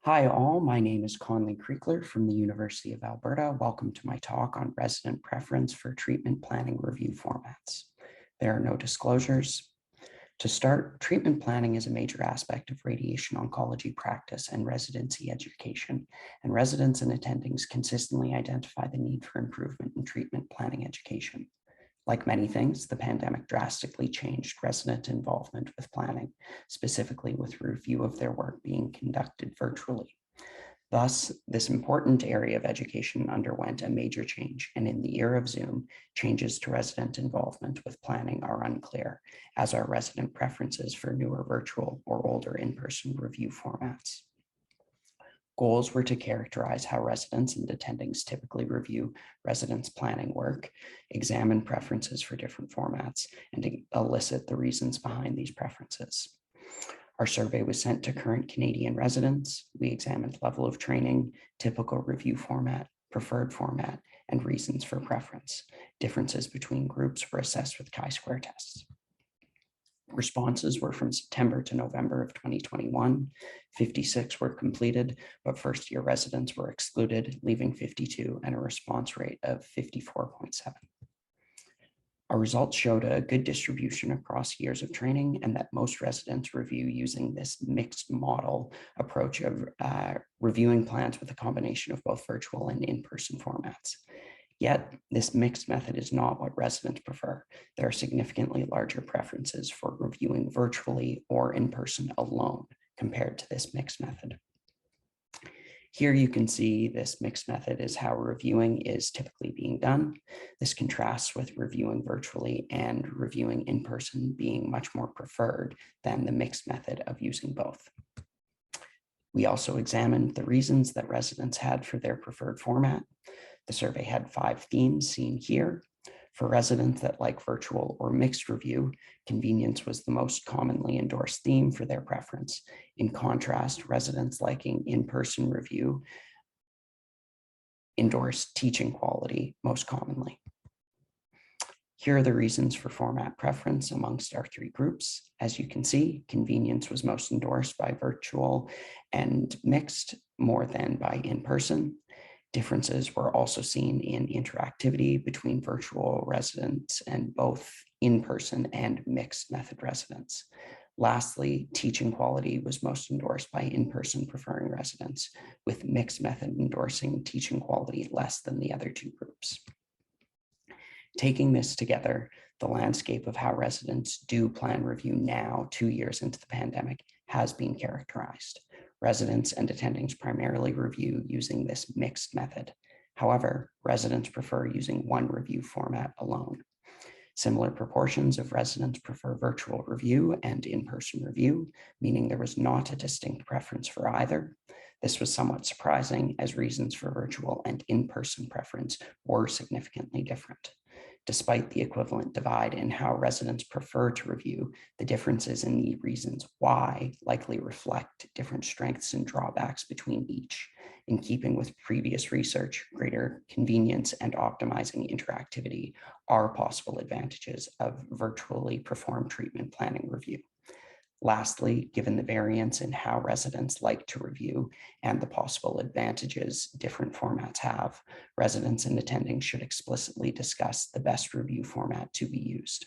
Hi all, my name is Conley Kriegler from the University of Alberta. Welcome to my talk on resident preference for treatment planning review formats. There are no disclosures. To start, treatment planning is a major aspect of radiation oncology practice and residency education, and residents and attendings consistently identify the need for improvement in treatment planning education. Like many things, the pandemic drastically changed resident involvement with planning, specifically with review of their work being conducted virtually. Thus, this important area of education underwent a major change, and in the era of Zoom, changes to resident involvement with planning are unclear, as are resident preferences for newer virtual or older in-person review formats. Goals were to characterize how residents and attendings typically review residents' planning work, examine preferences for different formats, and elicit the reasons behind these preferences. Our survey was sent to current Canadian residents. We examined level of training, typical review format, preferred format, and reasons for preference. Differences between groups were assessed with chi-square tests. Responses were from September to November of 2021. 56 were completed, but first-year residents were excluded, leaving 52 and a response rate of 54.7. Our results showed a good distribution across years of training and that most residents review using this mixed model approach of reviewing plans with a combination of both virtual and in-person formats. Yet, this mixed method is not what residents prefer. There are significantly larger preferences for reviewing virtually or in person alone compared to this mixed method. Here you can see this mixed method is how reviewing is typically being done. This contrasts with reviewing virtually and reviewing in person being much more preferred than the mixed method of using both. We also examined the reasons that residents had for their preferred format. The survey had 5 themes seen here. For residents that like virtual or mixed review, convenience was the most commonly endorsed theme for their preference. In contrast, residents liking in-person review endorsed teaching quality most commonly. Here are the reasons for format preference amongst our 3 groups. As you can see, convenience was most endorsed by virtual and mixed more than by in-person. Differences were also seen in interactivity between virtual residents and both in-person and mixed method residents. Lastly, teaching quality was most endorsed by in-person preferring residents, with mixed method endorsing teaching quality less than the other 2 groups. Taking this together, the landscape of how residents do plan review now, 2 years into the pandemic, has been characterized. Residents and attendings primarily review using this mixed method. However, residents prefer using one review format alone. Similar proportions of residents prefer virtual review and in-person review, meaning there was not a distinct preference for either. This was somewhat surprising, as reasons for virtual and in-person preference were significantly different. Despite the equivalent divide in how residents prefer to review, the differences in the reasons why likely reflect different strengths and drawbacks between each. In keeping with previous research, greater convenience and optimizing interactivity are possible advantages of virtually performed treatment planning review. Lastly, given the variance in how residents like to review and the possible advantages different formats have, residents and attendings should explicitly discuss the best review format to be used.